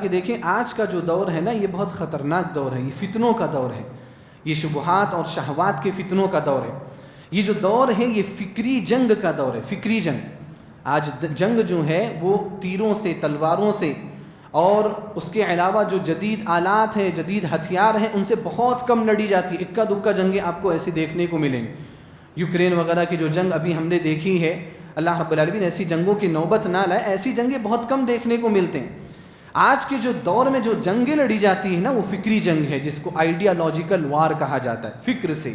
کہ دیکھیں آج کا جو دور ہے نا یہ بہت خطرناک دور ہے، یہ فتنوں کا دور ہے، یہ شبہات اور شہوات کے فتنوں کا دور ہے۔ یہ جو دور ہے یہ فکری جنگ کا دور ہے، فکری جنگ۔ آج جنگ جو ہے وہ تیروں سے، تلواروں سے، اور اس کے علاوہ جو جدید آلات ہیں، جدید ہتھیار ہیں، ان سے بہت کم لڑی جاتی ہے۔ اکا دکا جنگیں آپ کو ایسی دیکھنے کو ملیں گی۔ یوکرین وغیرہ کی جو جنگ ابھی ہم نے دیکھی ہے، اللہ رب العالمین ایسی جنگوں کی نوبت نہ لائے، ایسی جنگیں بہت کم دیکھنے کو ملتے ہیں۔ آج کے جو دور میں جو جنگیں لڑی جاتی ہیں نا وہ فکری جنگ ہے، جس کو آئیڈیالوجیکل وار کہا جاتا ہے۔ فکر سے،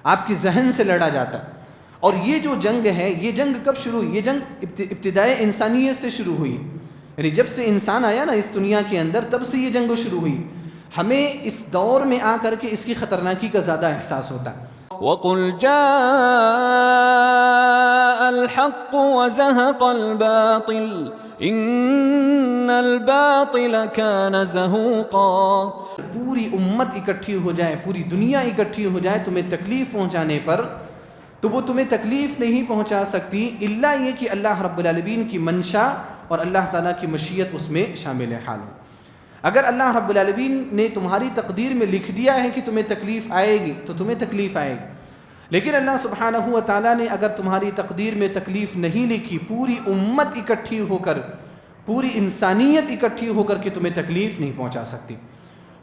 آپ کے ذہن سے لڑا جاتا ہے۔ اور یہ جو جنگ ہے، یہ جنگ کب شروع ہوئی؟ یہ جنگ ابتدائے انسانیت سے شروع ہوئی، یعنی جب سے انسان آیا نا اس دنیا کے اندر تب سے یہ جنگ شروع ہوئی۔ ہمیں اس دور میں آ کر کے اس کی خطرناکی کا زیادہ احساس ہوتا ہے۔ وَقُلْ جَاءَ الْحَقُّ وَزَهَقَ الْبَاطِلُ إِنَّ الْبَاطِلَ كَانَ زَهُوقًا۔ پوری امت اکٹھی ہو جائے، پوری دنیا اکٹھی ہو جائے تمہیں تکلیف پہنچانے پر، تو وہ تمہیں تکلیف نہیں پہنچا سکتی الا یہ کہ اللہ رب العالمین کی منشا اور اللہ تعالیٰ کی مشیت اس میں شامل حال ہو۔ اگر اللہ رب العالمین نے تمہاری تقدیر میں لکھ دیا ہے کہ تمہیں تکلیف آئے گی تو تمہیں تکلیف آئے گی، لیکن اللہ سبحانہ و تعالیٰ نے اگر تمہاری تقدیر میں تکلیف نہیں لکھی، پوری امت اکٹھی ہو کر، پوری انسانیت اکٹھی ہو کر کے تمہیں تکلیف نہیں پہنچا سکتی۔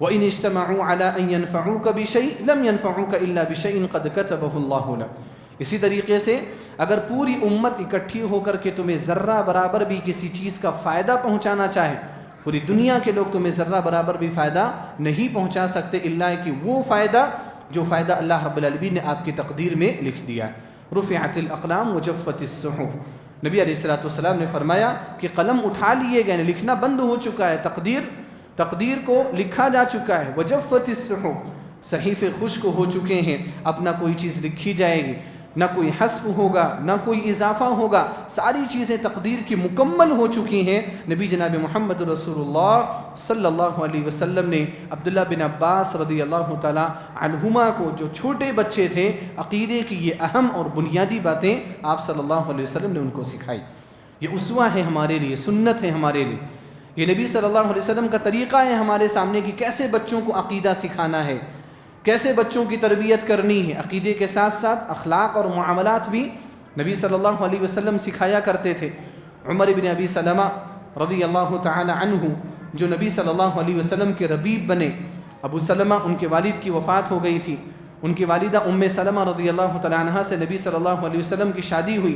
وَإِنِ اجْتَمَعُوا عَلَىٰ أَن يَنْفَعُوكَ بِشَيْءٍ لَمْ يَنْفَعُوكَ إِلَّا بِشَيْءٍ قَدْ كَتَبَهُ اللَّهُ لَكَ۔ اسی طریقے سے اگر پوری امت اکٹھی ہو کر کے تمہیں ذرہ برابر بھی کسی چیز کا فائدہ پہنچانا چاہے، پوری دنیا کے لوگ تمہیں ذرہ برابر بھی فائدہ نہیں پہنچا سکتے الا کہ وہ فائدہ جو فائدہ اللہ رب العالمین نے آپ کی تقدیر میں لکھ دیا ہے۔ رفعت الاقلام وجفت الصحف، نبی علیہ الصلوۃ والسلام نے فرمایا کہ قلم اٹھا لیے گئے، لکھنا بند ہو چکا ہے، تقدیر کو لکھا جا چکا ہے۔ وجفت الصحف، صحیفے خشک ہو چکے ہیں، اب نہ کوئی چیز لکھی جائے گی، نہ کوئی حذف ہوگا، نہ کوئی اضافہ ہوگا، ساری چیزیں تقدیر کی مکمل ہو چکی ہیں۔ نبی جناب محمد رسول اللہ صلی اللہ علیہ وسلم نے عبداللہ بن عباس رضی اللہ تعالی عنہما کو، جو چھوٹے بچے تھے، عقیدے کی یہ اہم اور بنیادی باتیں آپ صلی اللہ علیہ وسلم نے ان کو سکھائی۔ یہ اسوہ ہے ہمارے لیے، سنت ہے ہمارے لیے، یہ نبی صلی اللہ علیہ وسلم کا طریقہ ہے ہمارے سامنے کہ کیسے بچوں کو عقیدہ سکھانا ہے، کیسے بچوں کی تربیت کرنی ہے۔ عقیدے کے ساتھ ساتھ اخلاق اور معاملات بھی نبی صلی اللہ علیہ وسلم سکھایا کرتے تھے۔ عمر بن ابی سلمہ رضی اللہ تعالی عنہ جو نبی صلی اللہ علیہ وسلم کے ربیب بنے، ابو سلمہ ان کے والد کی وفات ہو گئی تھی، ان کی والدہ ام سلمہ رضی اللہ تعالی عنہا سے نبی صلی اللہ علیہ وسلم کی شادی ہوئی،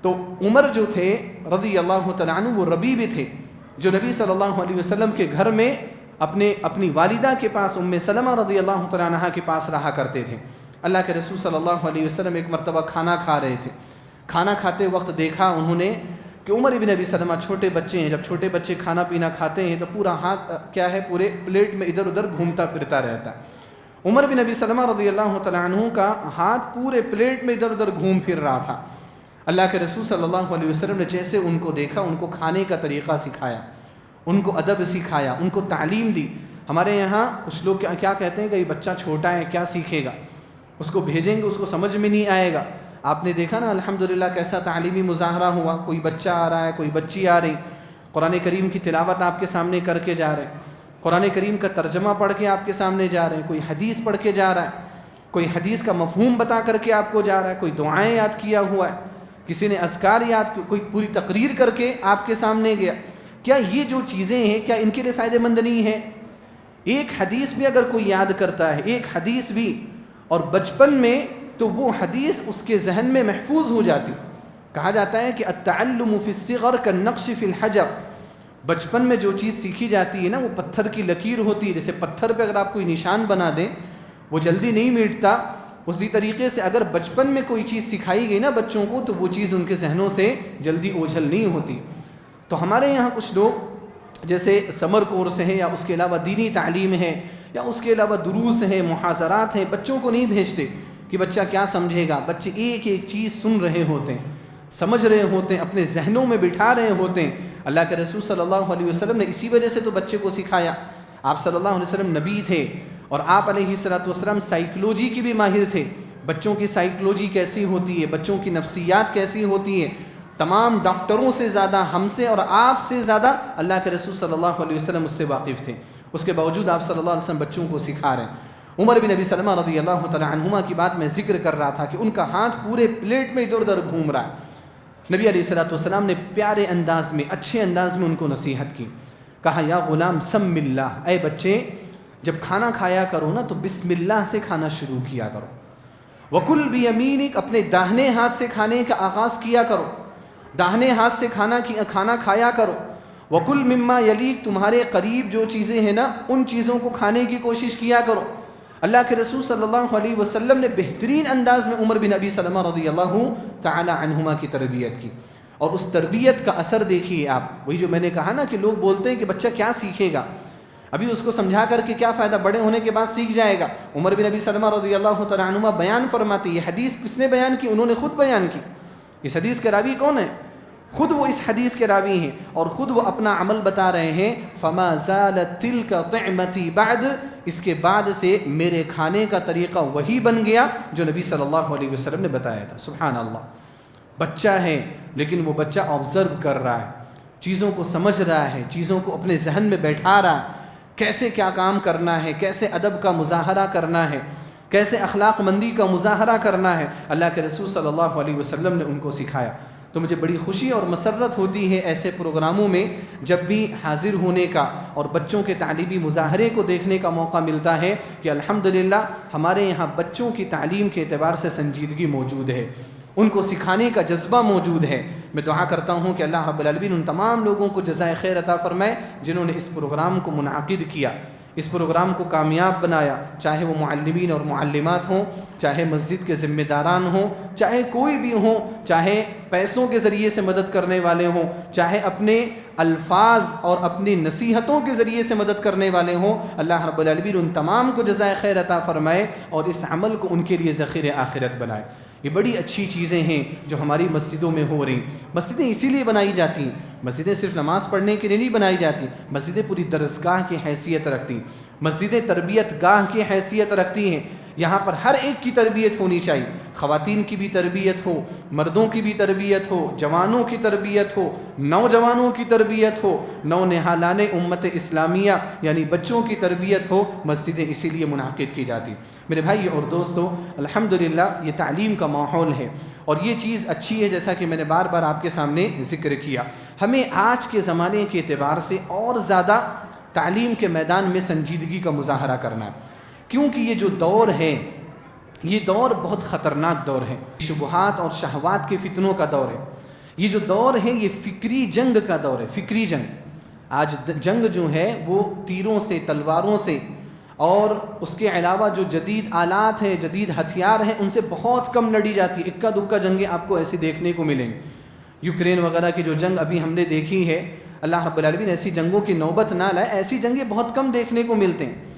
تو عمر جو تھے رضی اللہ تعالی عنہ وہ ربیب تھے، جو نبی صلی اللہ علیہ وسلم کے گھر میں اپنی والدہ کے پاس ام سلمہ رضی اللہ تعالی عنہا کے پاس رہا کرتے تھے۔ اللہ کے رسول صلی اللہ علیہ وسلم ایک مرتبہ کھانا کھا رہے تھے، کھانا کھاتے وقت دیکھا انہوں نے کہ عمر بن ابی سلمہ چھوٹے بچے ہیں، جب چھوٹے بچے کھانا پینا کھاتے ہیں تو پورا ہاتھ کیا ہے پورے پلیٹ میں ادھر ادھر گھومتا پھرتا رہتا ہے۔ عمر بن ابی سلمہ رضی اللہ تعالی عنہ کا ہاتھ پورے پلیٹ میں ادھر ادھر گھوم پھر رہا تھا۔ اللہ کے رسول صلی اللہ علیہ وسلم نے جیسے ان کو دیکھا، ان کو کھانے کا طریقہ سکھایا، ان کو ادب سکھایا، ان کو تعلیم دی۔ ہمارے یہاں کچھ لوگ کیا کہتے ہیں کہ یہ بچہ چھوٹا ہے، کیا سیکھے گا، اس کو بھیجیں گے اس کو سمجھ میں نہیں آئے گا۔ آپ نے دیکھا نا الحمدللہ کیسا تعلیمی مظاہرہ ہوا، کوئی بچہ آ رہا ہے، کوئی بچی آ رہی، قرآن کریم کی تلاوت آپ کے سامنے کر کے جا رہے ہیں، قرآن کریم کا ترجمہ پڑھ کے آپ کے سامنے جا رہے ہیں، کوئی حدیث پڑھ کے جا رہا ہے، کوئی حدیث کا مفہوم بتا کر کے آپ کو جا رہا ہے، کوئی دعائیں یاد کیا ہوا ہے، کسی نے اذکار یاد، کوئی پوری تقریر کر کے آپ کے سامنے گیا۔ کیا یہ جو چیزیں ہیں کیا ان کے لیے فائدہ مند نہیں ہے؟ ایک حدیث بھی اگر کوئی یاد کرتا ہے، ایک حدیث بھی، اور بچپن میں، تو وہ حدیث اس کے ذہن میں محفوظ ہو جاتی۔ کہا جاتا ہے کہ التعلم فی الصغر کالنقش فی الحجر، بچپن میں جو چیز سیکھی جاتی ہے نا وہ پتھر کی لکیر ہوتی ہے، جیسے پتھر پہ اگر آپ کوئی نشان بنا دیں وہ جلدی نہیں مٹتا، اسی طریقے سے اگر بچپن میں کوئی چیز سکھائی گئی نا بچوں کو تو وہ چیز ان کے ذہنوں سے جلدی اوجھل نہیں ہوتی۔ تو ہمارے یہاں کچھ لوگ جیسے سمر کورس ہیں یا اس کے علاوہ دینی تعلیم ہے یا اس کے علاوہ دروس ہیں، محاضرات ہیں، بچوں کو نہیں بھیجتے کہ بچہ کیا سمجھے گا۔ بچے ایک ایک چیز سن رہے ہوتے ہیں، سمجھ رہے ہوتے ہیں، اپنے ذہنوں میں بٹھا رہے ہوتے ہیں۔ اللہ کے رسول صلی اللہ علیہ وسلم نے اسی وجہ سے تو بچے کو سکھایا۔ آپ صلی اللہ علیہ وسلم نبی تھے اور آپ علیہ الصلوۃ والسلام سائیکلوجی کی بھی ماہر تھے، بچوں کی سائیکلوجی کیسی ہوتی ہے، بچوں کی نفسیات کیسی ہوتی ہے، تمام ڈاکٹروں سے زیادہ ہم سے اور آپ سے زیادہ اللہ کے رسول صلی اللہ علیہ وسلم اس سے واقف تھے، اس کے باوجود آپ صلی اللہ علیہ وسلم بچوں کو سکھا رہے ہیں۔ عمر بن ابی سلمہ رضی اللہ تعالی عنہما کی بات میں ذکر کر رہا تھا کہ ان کا ہاتھ پورے پلیٹ میں ادھر ادھر گھوم رہا ہے، نبی علیہ الصلوۃ والسلام نے پیارے انداز میں، اچھے انداز میں ان کو نصیحت کی، کہا یا غلام سم اللہ، اے بچے جب کھانا کھایا کرو نا تو بسم اللہ سے کھانا شروع کیا کرو، وکل بیمینک، اپنے داہنے ہاتھ سے کھانے کا آغاز کیا کرو، داہنے ہاتھ سے کھانا کھایا کرو، وکل مما یلیک، تمہارے قریب جو چیزیں ہیں نا ان چیزوں کو کھانے کی کوشش کیا کرو۔ اللہ کے رسول صلی اللہ علیہ وسلم نے بہترین انداز میں عمر بن ابی سلمہ رضی اللہ تعالی عنہما کی تربیت کی، اور اس تربیت کا اثر دیکھیے آپ، وہی جو میں نے کہا نا کہ لوگ بولتے ہیں کہ بچہ کیا سیکھے گا، ابھی اس کو سمجھا کر کے کیا فائدہ، بڑے ہونے کے بعد سیکھ جائے گا۔ عمر بن ابی سلمہ رضی اللہ تعالی عنہما بیان فرماتے، یہ حدیث کس نے بیان کی؟ انہوں نے خود بیان کی۔ اس حدیث کے راوی کون ہیں؟ خود وہ اس حدیث کے راوی ہیں، اور خود وہ اپنا عمل بتا رہے ہیں، فما زالت تلک طعمتی بعد، اس کے بعد سے میرے کھانے کا طریقہ وہی بن گیا جو نبی صلی اللہ علیہ وسلم نے بتایا تھا۔ سبحان اللہ، بچہ ہے لیکن وہ بچہ آبزرو کر رہا ہے، چیزوں کو سمجھ رہا ہے، چیزوں کو اپنے ذہن میں بیٹھا رہا ہے، کیسے کیا کام کرنا ہے، کیسے ادب کا مظاہرہ کرنا ہے، کیسے اخلاق مندی کا مظاہرہ کرنا ہے، اللہ کے رسول صلی اللہ علیہ وسلم نے ان کو سکھایا۔ تو مجھے بڑی خوشی اور مسرت ہوتی ہے ایسے پروگراموں میں جب بھی حاضر ہونے کا اور بچوں کے تعلیمی مظاہرے کو دیکھنے کا موقع ملتا ہے کہ الحمدللہ ہمارے یہاں بچوں کی تعلیم کے اعتبار سے سنجیدگی موجود ہے، ان کو سکھانے کا جذبہ موجود ہے۔ میں دعا کرتا ہوں کہ اللہ رب العالمین ان تمام لوگوں کو جزائے خیر عطا فرمائے جنہوں نے اس پروگرام کو منعقد کیا، اس پروگرام کو کامیاب بنایا، چاہے وہ معلمین اور معلمات ہوں، چاہے مسجد کے ذمہ داران ہوں، چاہے کوئی بھی ہوں، چاہے پیسوں کے ذریعے سے مدد کرنے والے ہوں، چاہے اپنے الفاظ اور اپنی نصیحتوں کے ذریعے سے مدد کرنے والے ہوں، اللہ رب العالمین ان تمام کو جزائے خیر عطا فرمائے اور اس عمل کو ان کے لیے ذخیرہ آخرت بنائے۔ یہ بڑی اچھی چیزیں ہیں جو ہماری مسجدوں میں ہو رہی۔ مسجدیں اسی لیے بنائی جاتی ہیں، مسجدیں صرف نماز پڑھنے کے لیے نہیں بنائی جاتی، مسجدیں پوری درسگاہ کی حیثیت رکھتی، مسجدیں تربیت گاہ کی حیثیت رکھتی ہیں۔ یہاں پر ہر ایک کی تربیت ہونی چاہیے، خواتین کی بھی تربیت ہو، مردوں کی بھی تربیت ہو، جوانوں کی تربیت ہو، نوجوانوں کی تربیت ہو، نونہالان امت اسلامیہ یعنی بچوں کی تربیت ہو۔ مسجدیں اسی لیے منعقد کی جاتی۔ میرے بھائی اور دوستو، الحمدللہ یہ تعلیم کا ماحول ہے اور یہ چیز اچھی ہے، جیسا کہ میں نے بار بار آپ کے سامنے ذکر کیا۔ ہمیں آج کے زمانے کے اعتبار سے اور زیادہ تعلیم کے میدان میں سنجیدگی کا مظاہرہ کرنا ہے، کیونکہ یہ جو دور ہے یہ دور بہت خطرناک دور ہے، شبہات اور شہوات کے فتنوں کا دور ہے۔ یہ جو دور ہے یہ فکری جنگ کا دور ہے، فکری جنگ۔ آج جنگ جو ہے وہ تیروں سے، تلواروں سے، اور اس کے علاوہ جو جدید آلات ہیں، جدید ہتھیار ہیں، ان سے بہت کم لڑی جاتی ہے۔ اکا دکا جنگیں آپ کو ایسی دیکھنے کو ملیں گی۔ یوکرین وغیرہ کی جو جنگ ابھی ہم نے دیکھی ہے، اللہ رب العالمین ایسی جنگوں کی نوبت نہ لائے، ایسی جنگیں بہت کم دیکھنے کو ملتے ہیں۔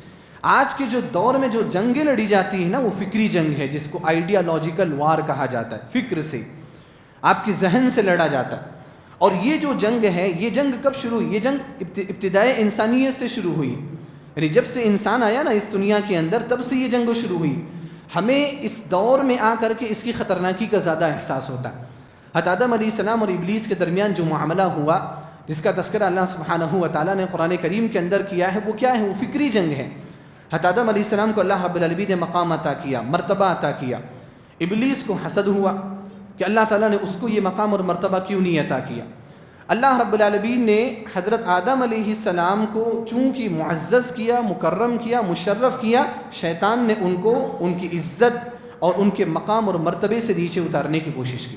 آج کے جو دور میں جو جنگیں لڑی جاتی ہیں نا وہ فکری جنگ ہے، جس کو آئیڈیالوجیکل وار کہا جاتا ہے۔ فکر سے، آپ کے ذہن سے لڑا جاتا ہے۔ اور یہ جو جنگ ہے، یہ جنگ کب شروع ہوئی؟ یہ جنگ ابتدائے انسانیت سے شروع ہوئی، یعنی جب سے انسان آیا نا اس دنیا کے اندر تب سے یہ جنگ شروع ہوئی۔ ہمیں اس دور میں آ کر کے اس کی خطرناکی کا زیادہ احساس ہوتا ہے۔ حضرت آدم علیہ السلام اور ابلیس کے درمیان جو معاملہ ہوا، جس کا تذکرہ اللہ سبحانہ و تعالیٰ نے قرآن کریم کے اندر کیا ہے، وہ کیا ہے؟ وہ فکری جنگ ہے۔ حضرت آدم علیہ السلام کو اللہ رب العالمین نے مقام عطا کیا، مرتبہ عطا کیا۔ ابلیس کو حسد ہوا کہ اللہ تعالیٰ نے اس کو یہ مقام اور مرتبہ کیوں نہیں عطا کیا۔ اللہ رب العالمین نے حضرت آدم علیہ السلام کو چونکہ معزز کیا، مکرم کیا، مشرف کیا، شیطان نے ان کو ان کی عزت اور ان کے مقام اور مرتبے سے نیچے اتارنے کی کوشش کی،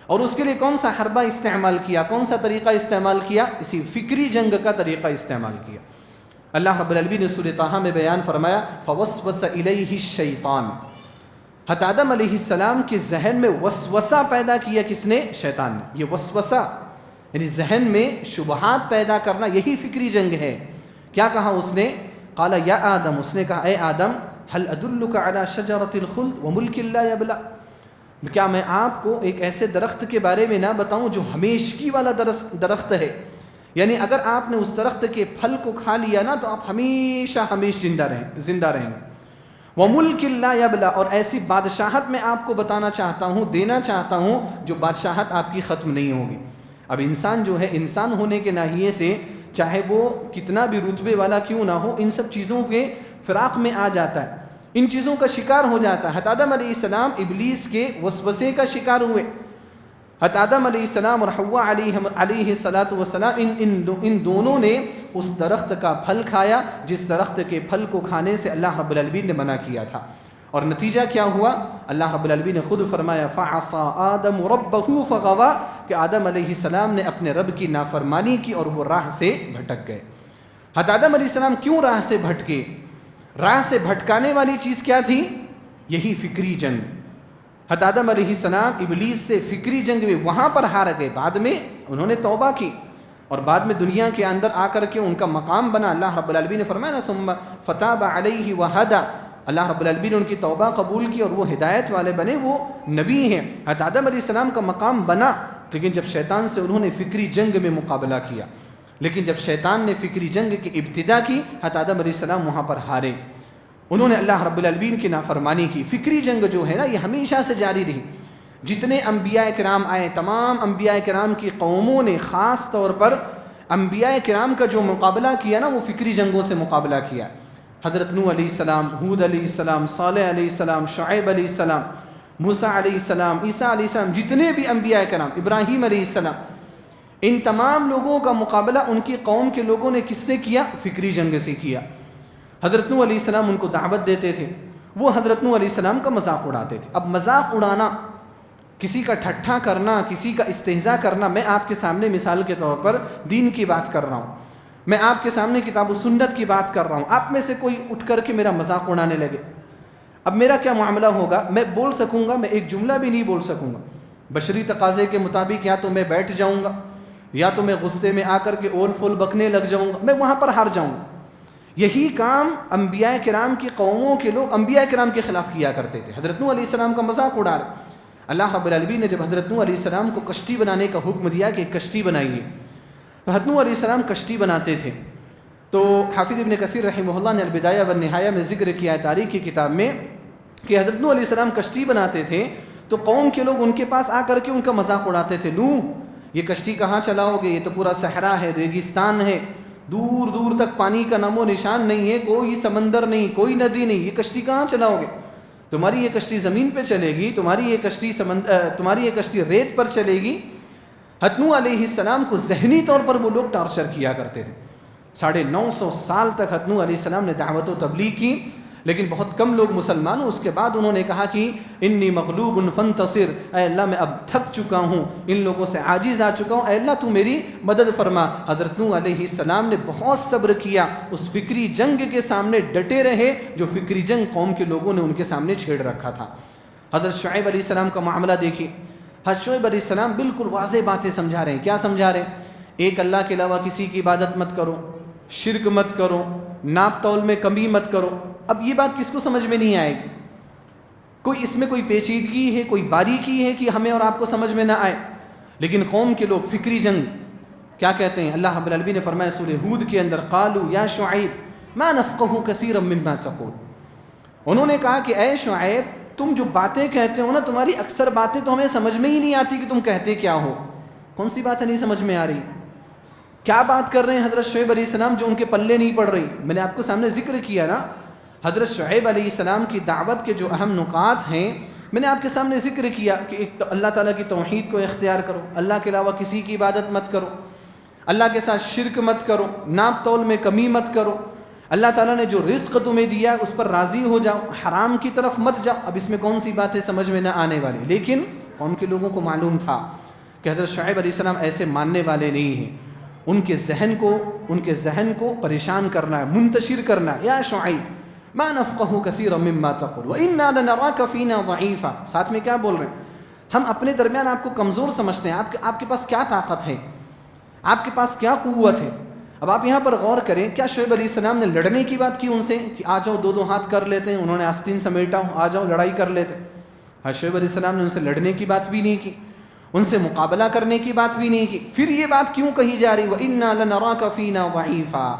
اور اس کے لیے کون سا حربہ استعمال کیا، کون سا طریقہ استعمال کیا؟ اسی فکری جنگ کا طریقہ استعمال کیا۔ اللہ رب العالمین نے سورہ طٰہٰ میں بیان فرمایا، فوسوس الیہ الشیطان، حضرت آدم علیہ السلام کے ذہن میں وسوسہ پیدا کیا، کس نے؟ شیطان نے۔ یہ وسوسہ یعنی ذہن میں شبہات پیدا کرنا، یہی فکری جنگ ہے۔ کیا کہا اس نے؟ قال یا آدم، اس نے کہا اے آدم، هل ادلک علی شجرۃ الخلد وملک لا یبلا، کیا میں آپ کو ایک ایسے درخت کے بارے میں نہ بتاؤں جو ہمیشگی والا درخت ہے، یعنی اگر آپ نے اس درخت کے پھل کو کھا لیا نا تو آپ ہمیشہ زندہ رہیں گے۔ وَمُلْكٍ لَا يَبْلَى، اور ایسی بادشاہت میں آپ کو بتانا چاہتا ہوں، دینا چاہتا ہوں جو بادشاہت آپ کی ختم نہیں ہوگی۔ اب انسان جو ہے، انسان ہونے کے ناحیے سے چاہے وہ کتنا بھی رتبے والا کیوں نہ ہو، ان سب چیزوں کے فراق میں آ جاتا ہے، ان چیزوں کا شکار ہو جاتا ہے۔ حضرت آدم علیہ السلام ابلیس کے وسوسے کا شکار ہوئے۔ حضرت آدم علیہ السلام اور حوا علیہ السلام ان دونوں نے اس درخت کا پھل کھایا جس درخت کے پھل کو کھانے سے اللہ رب العالمین نے منع کیا تھا، اور نتیجہ کیا ہوا؟ اللہ رب العالمین نے خود فرمایا فَعَصَىٰ آدَمُ رَبَّهُ فَغَوَىٰ، کہ آدم علیہ السلام نے اپنے رب کی نافرمانی کی اور وہ راہ سے بھٹک گئے۔ حضرت آدم علیہ السلام کیوں راہ سے بھٹکے؟ راہ سے بھٹکانے والی چیز کیا تھی؟ یہی فکری جنگ۔ حضرت آدم علیہ السلام ابلیس سے فکری جنگ میں وہاں پر ہار گئے، بعد میں انہوں نے توبہ کی اور بعد میں دنیا کے اندر آ کر کے ان کا مقام بنا۔ اللہ رب العالمین نے فرمایا نا ثم فتاب علیہ وہدی، اللہ رب العالمین نے ان کی توبہ قبول کی اور وہ ہدایت والے بنے، وہ نبی ہیں۔ حضرت آدم علیہ السلام کا مقام بنا، لیکن جب شیطان سے انہوں نے فکری جنگ میں مقابلہ کیا، لیکن جب شیطان نے فکری جنگ کی ابتدا کی، حضرت آدم علیہ السلام وہاں پر ہارے، انہوں نے اللہ رب العالمین کی نافرمانی کی۔ فکری جنگ جو ہے نا، یہ ہمیشہ سے جاری رہی۔ جتنے انبیاء کرام آئے، تمام انبیاء کرام کی قوموں نے خاص طور پر انبیاء کرام کا جو مقابلہ کیا نا، وہ فکری جنگوں سے مقابلہ کیا۔ حضرت نوح علیہ السلام، ہود علیہ السلام، صالح علیہ السلام، شعیب علیہ السلام، موسیٰ علیہ السلام، عیسیٰ علیہ السلام، جتنے بھی انبیاء کرام، ابراہیم علیہ السلام، ان تمام لوگوں کا مقابلہ ان کی قوم کے لوگوں نے کس سے کیا؟ فکری جنگ سے کیا۔ حضرت نوح علیہ السلام ان کو دعوت دیتے تھے، وہ حضرت نوح علیہ السلام کا مذاق اڑاتے تھے۔ اب مذاق اڑانا، کسی کا ٹھٹھا کرنا، کسی کا استہزاء کرنا، میں آپ کے سامنے مثال کے طور پر دین کی بات کر رہا ہوں، میں آپ کے سامنے کتاب و سنت کی بات کر رہا ہوں، آپ میں سے کوئی اٹھ کر کے میرا مذاق اڑانے لگے، اب میرا کیا معاملہ ہوگا؟ میں بول سکوں گا، میں ایک جملہ بھی نہیں بول سکوں گا۔ بشری تقاضے کے مطابق یا تو میں بیٹھ جاؤں گا، یا تو میں غصے میں آ کر کے اول فول بکنے لگ جاؤں گا، میں وہاں پر ہار جاؤں گا۔ یہی کام انبیاء کرام کی قوموں کے لوگ انبیاء کرام کے خلاف کیا کرتے تھے۔ حضرت نوح علیہ السلام کا مذاق اڑا رہے۔ اللہ رب العالمین نے جب حضرت نوح علیہ السلام کو کشتی بنانے کا حکم دیا کہ کشتی بنائیے، تو حضرت نوح علیہ السلام کشتی بناتے تھے، تو حافظ ابن کثیر رحمہ اللہ نے البدایہ والنہایہ میں ذکر کیا ہے تاریخ کی کتاب میں کہ حضرت نوح علیہ السلام کشتی بناتے تھے تو قوم کے لوگ ان کے پاس آ کر کے ان کا مذاق اڑاتے تھے، نوح یہ کشتی کہاں چلاؤ گے؟ یہ تو پورا صحرا ہے، ریگستان ہے، دور دور تک پانی کا نام و نشان نہیں ہے، کوئی سمندر نہیں، کوئی ندی نہیں، یہ کشتی کہاں چلاؤ گے؟ تمہاری یہ کشتی زمین پہ چلے گی، تمہاری یہ کشتی ریت پر چلے گی۔ حضرت نوح علیہ السلام کو ذہنی طور پر وہ لوگ ٹارچر کیا کرتے تھے۔ 950 سال تک حضرت نوح علیہ السلام نے دعوت و تبلیغ کی، لیکن بہت کم لوگ مسلمان. اس کے بعد انہوں نے کہا کہ انی مغلوب فانتصر، اے اللہ میں اب تھک چکا ہوں، ان لوگوں سے عاجز آ چکا ہوں، اے اللہ تو میری مدد فرما. حضرت نوح علیہ السلام نے بہت صبر کیا، اس فکری جنگ کے سامنے ڈٹے رہے جو فکری جنگ قوم کے لوگوں نے ان کے سامنے چھیڑ رکھا تھا. حضرت شعیب علیہ السلام کا معاملہ دیکھیے. حضرت شعیب علیہ السلام بالکل واضح باتیں سمجھا رہے ہیں. کیا سمجھا رہے ہیں؟ ایک اللہ کے علاوہ کسی کی عبادت مت کرو، شرک مت کرو، ناپ تول میں کمی مت کرو. اب یہ بات کس کو سمجھ میں نہیں آئے گی؟ کوئی اس میں کوئی پیچیدگی ہے، کوئی باریکی ہے کہ ہمیں اور آپ کو سمجھ میں نہ آئے. لیکن قوم کے لوگ فکری جنگ کیا کہتے ہیں؟ اللہ رب العالمین نے فرمایا سورہ ہود کے اندر قالوا یا شعیب ما نفقه كثيرا مما تقول. انہوں نے کہا کہ اے شعیب تم جو باتیں کہتے ہو نا، تمہاری اکثر باتیں تو ہمیں سمجھ میں ہی نہیں آتی کہ تم کہتے کیا ہو. کون سی باتیں نہیں سمجھ میں آ رہی؟ کیا بات کر رہے ہیں حضرت شعیب علیہ السلام جو ان کے پلے نہیں پڑ رہی؟ میں نے آپ کو سامنے ذکر کیا نا، حضرت شعیب علیہ السلام کی دعوت کے جو اہم نکات ہیں میں نے آپ کے سامنے ذکر کیا کہ ایک تو اللہ تعالیٰ کی توحید کو اختیار کرو، اللہ کے علاوہ کسی کی عبادت مت کرو، اللہ کے ساتھ شرک مت کرو، ناپ تول میں کمی مت کرو، اللہ تعالیٰ نے جو رزق تمہیں دیا اس پر راضی ہو جاؤ، حرام کی طرف مت جاؤ. اب اس میں کون سی باتیں سمجھ میں نہ آنے والی؟ لیکن قوم کے لوگوں کو معلوم تھا کہ حضرت شعیب علیہ السلام ایسے ماننے والے نہیں ہیں. ان کے ذہن کو پریشان کرنا ہے، منتشر کرنا ہے. یا شعیب ما نفقه كثيرا مما تقول وانا لنراك فينا ضعيفا. ساتھ میں کیا بول رہے ہیں؟ ہم اپنے درمیان آپ کو کمزور سمجھتے ہیں. آپ کے پاس کیا طاقت ہے؟ آپ کے پاس کیا قوت ہے؟ اب آپ یہاں پر غور کریں، کیا شعیب علیہ السلام نے لڑنے کی بات کی ان سے کہ آ جاؤ دو ہاتھ کر لیتے ہیں؟ انہوں نے آستین سمیٹا، آ جاؤ لڑائی کر لیتے. شعیب علیہ السلام نے ان سے لڑنے کی بات بھی نہیں کی، ان سے مقابلہ کرنے کی بات بھی نہیں کی. پھر یہ بات کیوں کہی جا رہی وَإِنَّا لَنَرَاكَ فِينَا ضَعِيفًا؟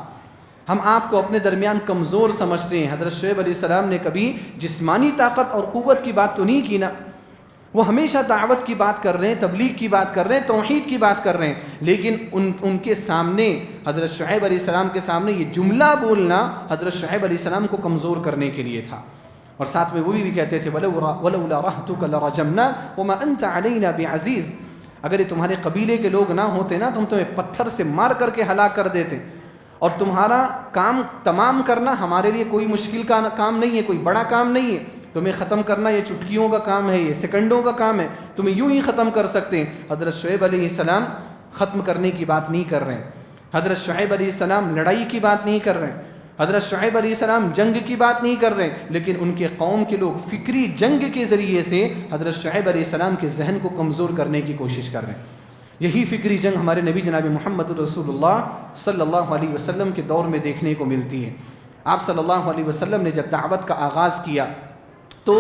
ہم آپ کو اپنے درمیان کمزور سمجھتے ہیں. حضرت شعیب علیہ السلام نے کبھی جسمانی طاقت اور قوت کی بات تو نہیں کی نا. وہ ہمیشہ دعوت کی بات کر رہے ہیں, تبلیغ کی بات کر رہے ہیں, توحید کی بات کر رہے ہیں, لیکن ان کے سامنے, حضرت شعیب علیہ السلام کے سامنے یہ جملہ بولنا حضرت شعیب علیہ السلام کو کمزور کرنے کے لیے تھا. اور ساتھ میں وہ بھی کہتے تھے وَلَوْلَا رَحْتُكَ لَرَجَمْنَا وَمَا أَنْتَ عَلَيْنَا بِعَزِيزٍ, اگر یہ تمہارے قبیلے کے لوگ نہ ہوتے نا تو ہم تمہیں پتھر سے مار کر کے ہلاک کر دیتے, اور تمہارا کام تمام کرنا ہمارے لیے کوئی مشکل کا کام نہیں ہے, کوئی بڑا کام نہیں ہے. تمہیں ختم کرنا یہ چٹکیوں کا کام ہے, یہ سیکنڈوں کا کام ہے, تمہیں یوں ہی ختم کر سکتے ہیں. حضرت شعیب علیہ السلام ختم کرنے کی بات نہیں کر رہے ہیں. حضرت شعیب علیہ السلام لڑائی کی بات نہیں کر رہے ہیں. حضرت شعیب علیہ السلام جنگ کی بات نہیں کر رہے ہیں, لیکن ان کے قوم کے لوگ فکری جنگ کے ذریعے سے حضرت شعیب علیہ السلام کے ذہن کو کمزور کرنے کی کوشش کر رہے ہیں. یہی فکری جنگ ہمارے نبی جناب محمد رسول اللہ صلی اللہ علیہ وسلم کے دور میں دیکھنے کو ملتی ہے. آپ صلی اللہ علیہ وسلم نے جب دعوت کا آغاز کیا تو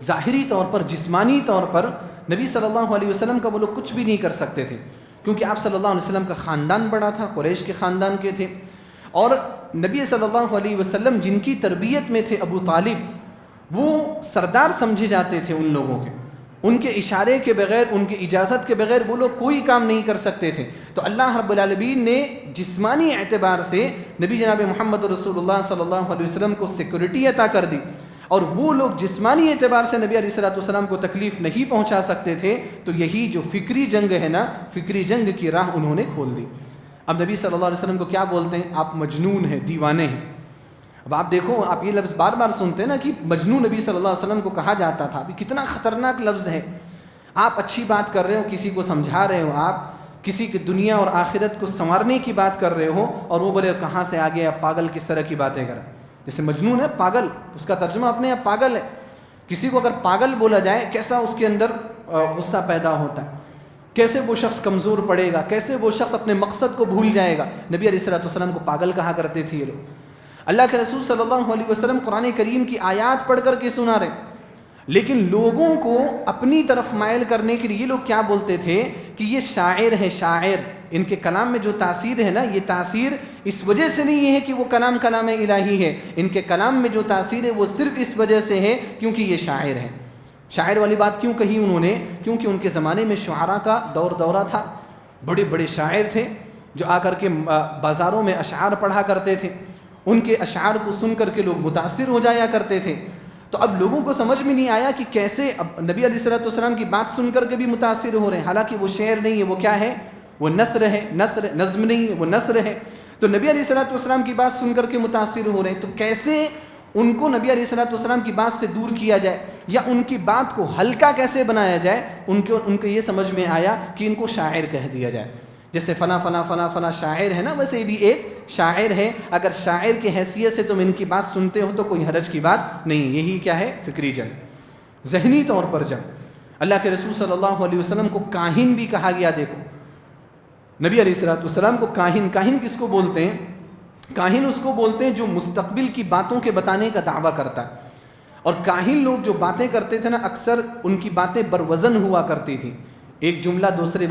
ظاہری طور پر, جسمانی طور پر نبی صلی اللہ علیہ وسلم کا وہ لوگ کچھ بھی نہیں کر سکتے تھے, کیونکہ آپ صلی اللہ علیہ وسلم کا خاندان بڑا تھا, قریش کے خاندان کے تھے, اور نبی صلی اللہ علیہ وسلم جن کی تربیت میں تھے ابو طالب, وہ سردار سمجھے جاتے تھے ان لوگوں کے. ان کے اشارے کے بغیر, ان کی اجازت کے بغیر وہ لوگ کوئی کام نہیں کر سکتے تھے. تو اللہ رب العالمین نے جسمانی اعتبار سے نبی جناب محمد رسول اللہ صلی اللہ علیہ وسلم کو سیکورٹی عطا کر دی, اور وہ لوگ جسمانی اعتبار سے نبی علیہ السلام کو تکلیف نہیں پہنچا سکتے تھے. تو یہی جو فکری جنگ ہے نا, فکری جنگ کی راہ انہوں نے کھول دی. اب نبی صلی اللہ علیہ وسلم کو کیا بولتے ہیں؟ آپ مجنون ہیں, دیوانے ہیں. اب آپ دیکھو, آپ یہ لفظ بار بار سنتے ہیں نا کہ مجنون نبی صلی اللہ علیہ وسلم کو کہا جاتا تھا. ابھی کتنا خطرناک لفظ ہے. آپ اچھی بات کر رہے ہو, کسی کو سمجھا رہے ہو, آپ کسی کی دنیا اور آخرت کو سنوارنے کی بات کر رہے ہو, اور وہ بولے کہاں سے آگے آپ پاگل کس طرح کی باتیں کر. جیسے مجنون ہے پاگل, اس کا ترجمہ اپنے آپ پاگل ہے. کسی کو اگر پاگل بولا جائے, کیسا اس کے اندر غصہ پیدا ہوتا ہے, کیسے وہ شخص کمزور پڑے گا, کیسے وہ شخص اپنے مقصد کو بھول جائے گا. نبی علیہ السلام کو پاگل کہا کرتے تھے یہ لوگ. اللہ کے رسول صلی اللہ علیہ وسلم قرآن کریم کی آیات پڑھ کر کے سنا رہے, لیکن لوگوں کو اپنی طرف مائل کرنے کے لیے یہ لوگ کیا بولتے تھے کہ یہ شاعر ہے, شاعر. ان کے کلام میں جو تاثیر ہے نا, یہ تاثیر اس وجہ سے نہیں ہے کہ وہ کلام الہی ہے. ان کے کلام میں جو تاثیر ہے وہ صرف اس وجہ سے ہے کیونکہ یہ شاعر ہے. شاعر والی بات کیوں کہی انہوں نے؟ کیونکہ ان کے زمانے میں شعراء کا دورہ تھا. بڑے بڑے شاعر تھے جو آ کر کے بازاروں میں اشعار پڑھا کرتے تھے. ان کے اشعار کو سن کر کے لوگ متاثر ہو جایا کرتے تھے. تو اب لوگوں کو سمجھ میں نہیں آیا کہ کیسے اب نبی علیہ السلام کی بات سن کر کے بھی متاثر ہو رہے ہیں, حالانکہ وہ شعر نہیں ہے, وہ کیا ہے؟ وہ نثر ہے. نظم نہیں ہے, وہ نثر ہے. تو نبی علیہ السلام کی بات سن کر کے متاثر ہو رہے ہیں. تو کیسے ان کو نبی علیہ السلام کی بات سے دور کیا جائے, یا ان کی بات کو ہلکا کیسے بنایا جائے؟ ان کو یہ سمجھ میں آیا کہ ان کو شاعر کہہ دیا جائے. جیسے فلاں فلاں فلاں فلاں شاعر ہے نا, ویسے بھی ایک شاعر ہے. اگر شاعر کی حیثیت سے تم ان کی بات سنتے ہو تو کوئی حرج کی بات نہیں. یہی کیا ہے؟ فکری جنگ, ذہنی طور پر جنگ. اللہ کے رسول صلی اللہ علیہ وسلم کو کاہن بھی کہا گیا. دیکھو نبی علیہ السلام کو کاہن کس کو بولتے ہیں؟ کاہن اس کو بولتے ہیں جو مستقبل کی باتوں کے بتانے کا دعویٰ کرتا ہے. اور کاہن لوگ جو باتیں کرتے تھے نا, اکثر ان کی باتیں بروزن ہوا کرتی تھی. ایک جملہ دوسرے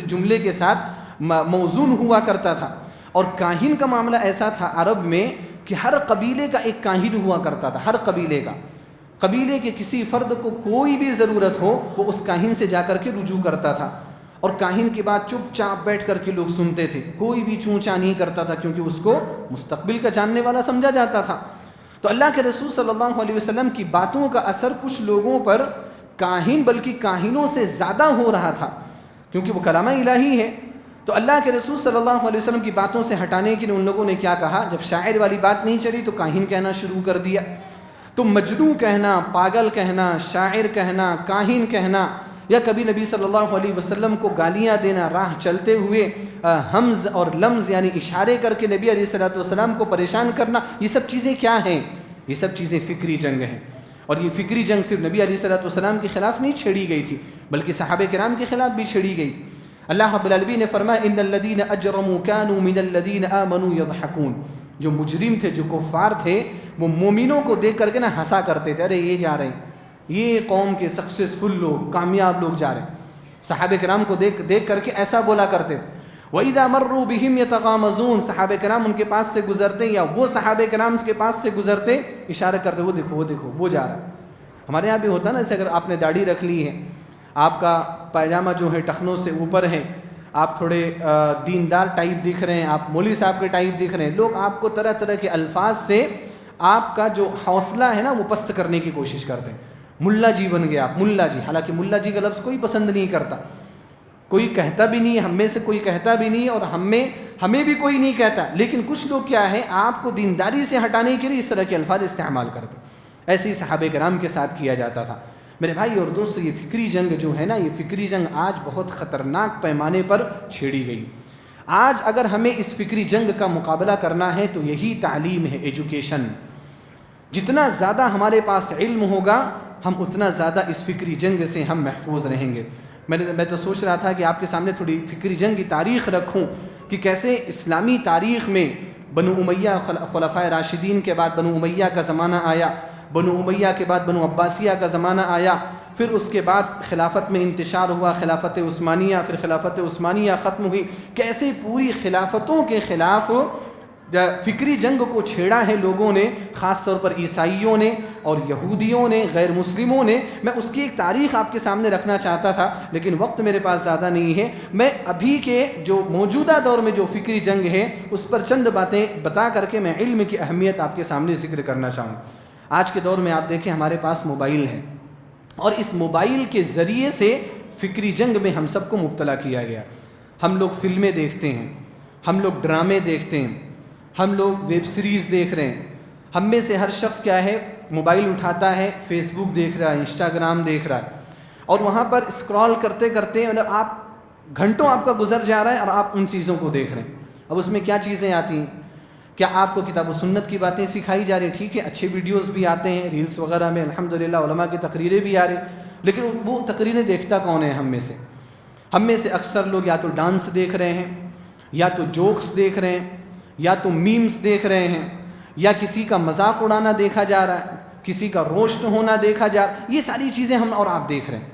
جملے کے ساتھ موزون ہوا کرتا تھا. اور کاہن کا معاملہ ایسا تھا عرب میں کہ ہر قبیلے کا ایک کاہن ہوا کرتا تھا. ہر قبیلے کے کسی فرد کو کوئی بھی ضرورت ہو, وہ اس کاہن سے جا کر کے رجوع کرتا تھا. اور کاہن کی بات چپ چاپ بیٹھ کر کے لوگ سنتے تھے, کوئی بھی چونچا نہیں کرتا تھا, کیونکہ اس کو مستقبل کا جاننے والا سمجھا جاتا تھا. تو اللہ کے رسول صلی اللہ علیہ وسلم کی باتوں کا اثر کچھ لوگوں پر کاہن بلکہ کاہنوں سے زیادہ ہو رہا تھا, کیونکہ وہ کلام الہی ہے. تو اللہ کے رسول صلی اللہ علیہ وسلم کی باتوں سے ہٹانے کے لیے ان لوگوں نے کیا کہا؟ جب شاعر والی بات نہیں چلی تو کاہن کہنا شروع کر دیا. تو مجنون کہنا, پاگل کہنا, شاعر کہنا, کاہن کہنا, یا کبھی نبی صلی اللہ علیہ وسلم کو گالیاں دینا, راہ چلتے ہوئے ہمز اور لمز یعنی اشارے کر کے نبی علیہ السلام کو پریشان کرنا, یہ سب چیزیں کیا ہیں؟ یہ سب چیزیں فکری جنگ ہیں. اور یہ فکری جنگ صرف نبی علیہ السلام کے خلاف نہیں چھیڑی گئی تھی, بلکہ صحابہ کرام کے خلاف بھی چھیڑی گئی تھی. اللہ رب العالمین نے فرمایا ان الذین اجرموا كانوا من الذین آمنوا يضحكون. جو مجرم تھے, جو کفار تھے, وہ مومنوں کو دیکھ کر کے نا ہنسا کرتے تھے. ارے یہ جا رہے ہیں, یہ قوم کے سکسیسفل لوگ, کامیاب لوگ جا رہے ہیں. صحابہ کرام کو دیکھ کر کے ایسا بولا کرتے تھے. وَإِذَا مَرُّوا بِهِمْ يَتَغَامَزُونَ، صحابہ کرام ان کے پاس سے گزرتے یا وہ صحابہ کرام کے پاس سے گزرتے اشارہ کرتے، وہ دیکھو وہ دیکھو وہ جا رہا ہے۔ ہمارے یہاں بھی ہوتا ہے نا، جیسے اگر آپ نے داڑھی رکھ لی ہے، آپ کا پائجامہ جو ہے ٹخنوں سے اوپر ہے، آپ تھوڑے دیندار ٹائپ دکھ رہے ہیں، آپ مولوی صاحب کے ٹائپ دکھ رہے ہیں، لوگ آپ کو طرح طرح کے الفاظ سے آپ کا جو حوصلہ ہے نا وہ پست کرنے کی کوشش کرتے ہیں۔ ملا جی بن گیا آپ، ملا جی، حالانکہ ملا جی کا لفظ کوئی پسند نہیں کرتا، کوئی کہتا بھی نہیں، ہم میں سے کوئی کہتا بھی نہیں، اور ہمیں بھی کوئی نہیں کہتا، لیکن کچھ لوگ کیا ہے آپ کو دینداری سے ہٹانے کے لیے اس طرح کے الفاظ استعمال کرتے۔ ایسے ہی صحابہ کرام کے ساتھ کیا جاتا تھا۔ میرے بھائی اور دوستو، یہ فکری جنگ جو ہے نا، یہ فکری جنگ آج بہت خطرناک پیمانے پر چھیڑی گئی۔ آج اگر ہمیں اس فکری جنگ کا مقابلہ کرنا ہے تو یہی تعلیم ہے، ایجوکیشن۔ جتنا زیادہ ہمارے پاس علم ہوگا، ہم اتنا زیادہ اس فکری جنگ سے ہم محفوظ رہیں گے۔ میں تو سوچ رہا تھا کہ آپ کے سامنے تھوڑی فکری جنگ کی تاریخ رکھوں کہ کیسے اسلامی تاریخ میں بنو امیہ، خلفائے راشدین کے بعد بنو امیہ کا زمانہ آیا، بنو امیہ کے بعد بنو عباسیہ کا زمانہ آیا، پھر اس کے بعد خلافت میں انتشار ہوا، خلافت عثمانیہ، پھر خلافت عثمانیہ ختم ہوئی، کیسے پوری خلافتوں کے خلاف فکری جنگ کو چھیڑا ہے لوگوں نے، خاص طور پر عیسائیوں نے اور یہودیوں نے، غیر مسلموں نے۔ میں اس کی ایک تاریخ آپ کے سامنے رکھنا چاہتا تھا، لیکن وقت میرے پاس زیادہ نہیں ہے۔ میں ابھی کے جو موجودہ دور میں جو فکری جنگ ہے اس پر چند باتیں بتا کر کے میں علم کی اہمیت آپ کے سامنے ذکر کرنا چاہوں۔ آج کے دور میں آپ دیکھیں ہمارے پاس موبائل ہے، اور اس موبائل کے ذریعے سے فکری جنگ میں ہم سب کو مبتلا کیا گیا۔ ہم لوگ فلمیں دیکھتے ہیں، ہم لوگ ڈرامے دیکھتے ہیں، ہم لوگ ویب سیریز دیکھ رہے ہیں۔ ہم میں سے ہر شخص کیا ہے، موبائل اٹھاتا ہے، فیس بک دیکھ رہا ہے، انسٹاگرام دیکھ رہا ہے، اور وہاں پر اسکرال کرتے کرتے مطلب آپ گھنٹوں آپ کا گزر جا رہا ہے اور آپ ان چیزوں کو دیکھ رہے ہیں۔ اب اس میں کیا چیزیں آتی ہیں؟ کیا آپ کو کتاب و سنت کی باتیں سکھائی جا رہی ہیں؟ ٹھیک ہے، اچھے ویڈیوز بھی آتے ہیں، ریلز وغیرہ میں الحمدللہ علماء کی تقریریں بھی آ رہی ہیں، لیکن وہ تقریریں دیکھتا کون ہے؟ ہم میں سے اکثر لوگ یا تو ڈانس دیکھ رہے ہیں، یا تو جوکس دیکھ رہے ہیں، یا تو میمز دیکھ رہے ہیں، یا کسی کا مذاق اڑانا دیکھا جا رہا ہے، کسی کا روسٹ ہونا دیکھا جا رہا ہے۔ یہ ساری چیزیں ہم اور آپ دیکھ رہے ہیں۔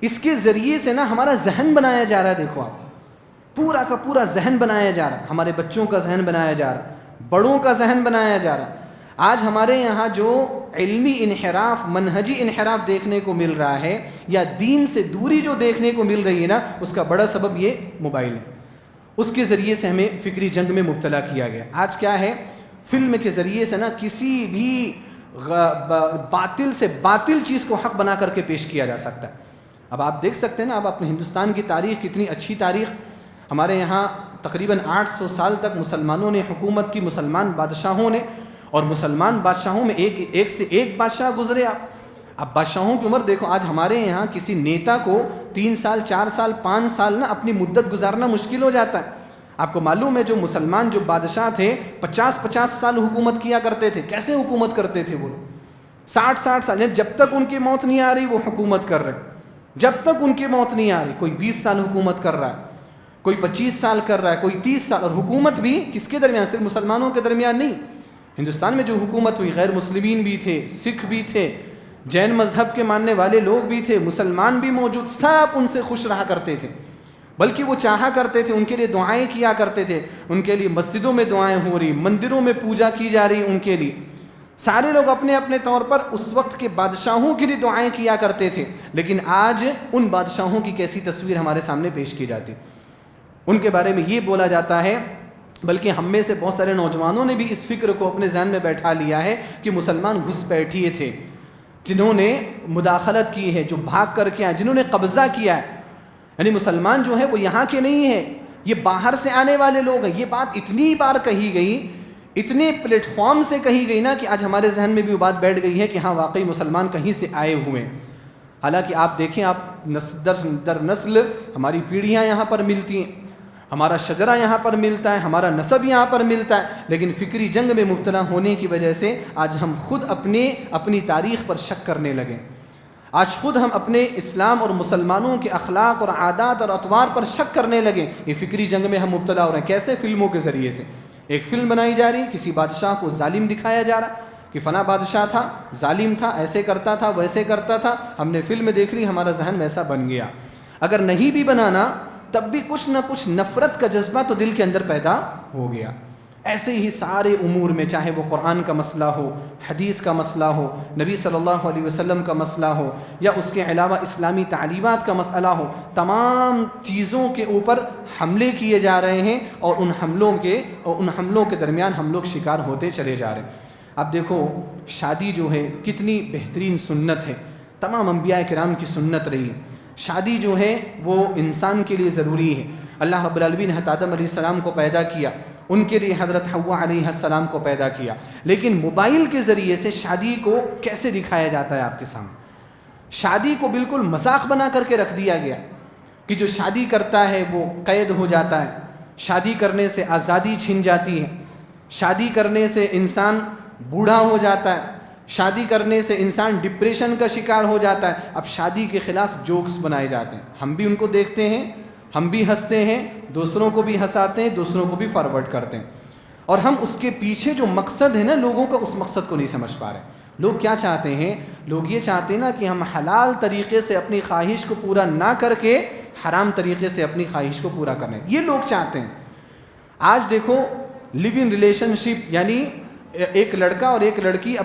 اس کے ذریعے سے نا ہمارا ذہن بنایا جا رہا ہے۔ دیکھو آپ، پورا کا پورا ذہن بنایا جا رہا ہے، ہمارے بچوں کا ذہن بنایا جا رہا ہے، بڑوں کا ذہن بنایا جا رہا ہے۔ آج ہمارے یہاں جو علمی انحراف، منہجی انحراف دیکھنے کو مل رہا ہے، یا دین سے دوری جو دیکھنے کو مل رہی ہے نا، اس کا بڑا سبب یہ موبائل ہے۔ اس کے ذریعے سے ہمیں فکری جنگ میں مبتلا کیا گیا۔ آج کیا ہے، فلم کے ذریعے سے نا کسی بھی باطل سے باطل چیز کو حق بنا کر کے پیش کیا جا سکتا ہے۔ اب آپ دیکھ سکتے ہیں نا، اب اپنے ہندوستان کی تاریخ، کتنی اچھی تاریخ۔ ہمارے یہاں تقریباً 800 سال تک مسلمانوں نے حکومت کی، مسلمان بادشاہوں نے، اور مسلمان بادشاہوں میں ایک سے ایک بادشاہ گزرے۔ اب بادشاہوں کی عمر دیکھو، آج ہمارے یہاں کسی نیتا کو 3 سال 4 سال 5 سال نا اپنی مدت گزارنا مشکل ہو جاتا ہے۔ آپ کو معلوم ہے جو مسلمان جو بادشاہ تھے 50 سال حکومت کیا کرتے تھے۔ کیسے حکومت کرتے تھے وہ لوگ؟ 60 سال، جب تک ان کی موت نہیں آ رہی وہ حکومت کر رہے، جب تک ان کی موت نہیں آ رہی۔ کوئی 20 سال حکومت کر رہا ہے، کوئی 25 سال کر رہا ہے، کوئی 30 سال۔ اور حکومت بھی کس کے درمیان؟ صرف مسلمانوں کے درمیان نہیں۔ ہندوستان میں جو حکومت ہوئی، غیر مسلمین بھی تھے، سکھ بھی تھے، جین مذہب کے ماننے والے لوگ بھی تھے، مسلمان بھی موجود، سب ان سے خوش رہا کرتے تھے، بلکہ وہ چاہا کرتے تھے، ان کے لیے دعائیں کیا کرتے تھے، ان کے لیے مسجدوں میں دعائیں ہو رہی، مندروں میں پوجا کی جا رہی ان کے لیے۔ سارے لوگ اپنے اپنے طور پر اس وقت کے بادشاہوں کے لیے دعائیں کیا کرتے تھے، لیکن آج ان بادشاہوں کی کیسی تصویر ہمارے سامنے پیش کی جاتی، ان کے بارے میں یہ بولا جاتا ہے، بلکہ ہم میں سے بہت سارے نوجوانوں نے بھی اس فکر کو اپنے ذہن میں بیٹھا لیا ہے کہ مسلمان گھسپیٹھیے تھے، جنہوں نے مداخلت کی ہے، جو بھاگ کر کے آئے، جنہوں نے قبضہ کیا ہے۔ یعنی مسلمان جو ہے وہ یہاں کے نہیں ہیں، یہ باہر سے آنے والے لوگ ہیں۔ یہ بات اتنی بار کہی گئی، اتنے پلیٹ فارم سے کہی گئی نا، کہ آج ہمارے ذہن میں بھی وہ بات بیٹھ گئی ہے کہ ہاں واقعی مسلمان کہیں سے آئے ہوئے ہیں۔ حالانکہ آپ دیکھیں، آپ در نسل ہماری پیڑھیاں یہاں پر ملتی ہیں، ہمارا شجرہ یہاں پر ملتا ہے، ہمارا نسب یہاں پر ملتا ہے، لیکن فکری جنگ میں مبتلا ہونے کی وجہ سے آج ہم خود اپنی تاریخ پر شک کرنے لگے۔ آج خود ہم اپنے اسلام اور مسلمانوں کے اخلاق اور عادات اور اطوار پر شک کرنے لگے۔ یہ فکری جنگ میں ہم مبتلا ہو رہے ہیں۔ کیسے؟ فلموں کے ذریعے سے ایک فلم بنائی جا رہی، کسی بادشاہ کو ظالم دکھایا جا رہا کہ فلاں بادشاہ تھا، ظالم تھا، ایسے کرتا تھا، ویسے کرتا تھا، ہم نے فلم دیکھ لی، ہمارا ذہن ویسا بن گیا۔ اگر نہیں بھی بنانا تب بھی کچھ نہ کچھ نفرت کا جذبہ تو دل کے اندر پیدا ہو گیا۔ ایسے ہی سارے امور میں، چاہے وہ قرآن کا مسئلہ ہو، حدیث کا مسئلہ ہو، نبی صلی اللہ علیہ وسلم کا مسئلہ ہو، یا اس کے علاوہ اسلامی تعلیمات کا مسئلہ ہو، تمام چیزوں کے اوپر حملے کیے جا رہے ہیں، اور ان حملوں کے درمیان ہم لوگ شکار ہوتے چلے جا رہے ہیں۔ اب دیکھو شادی جو ہے کتنی بہترین سنت ہے، تمام انبیاء کرام کی سنت رہی ہے۔ شادی جو ہے وہ انسان کے لیے ضروری ہے۔ اللہ رب العالمین نے حضرت آدم علیہ السلام کو پیدا کیا، ان کے لیے حضرت حوا علیہ السلام کو پیدا کیا، لیکن موبائل کے ذریعے سے شادی کو کیسے دکھایا جاتا ہے آپ کے سامنے؟ شادی کو بالکل مذاق بنا کر کے رکھ دیا گیا کہ جو شادی کرتا ہے وہ قید ہو جاتا ہے، شادی کرنے سے آزادی چھن جاتی ہے، شادی کرنے سے انسان بوڑھا ہو جاتا ہے، شادی کرنے سے انسان ڈپریشن کا شکار ہو جاتا ہے۔ اب شادی کے خلاف جوکس بنائے جاتے ہیں، ہم بھی ان کو دیکھتے ہیں، ہم بھی ہنستے ہیں، دوسروں کو بھی ہنساتے ہیں، دوسروں کو بھی فارورڈ کرتے ہیں، اور ہم اس کے پیچھے جو مقصد ہے نا لوگوں کا، اس مقصد کو نہیں سمجھ پا رہے۔ لوگ کیا چاہتے ہیں؟ لوگ یہ چاہتے ہیں نا کہ ہم حلال طریقے سے اپنی خواہش کو پورا نہ کر کے حرام طریقے سے اپنی خواہش کو پورا کریں، یہ لوگ چاہتے ہیں۔ آج دیکھو لیو ان ریلیشن شپ، یعنی ایک لڑکا اور ایک لڑکی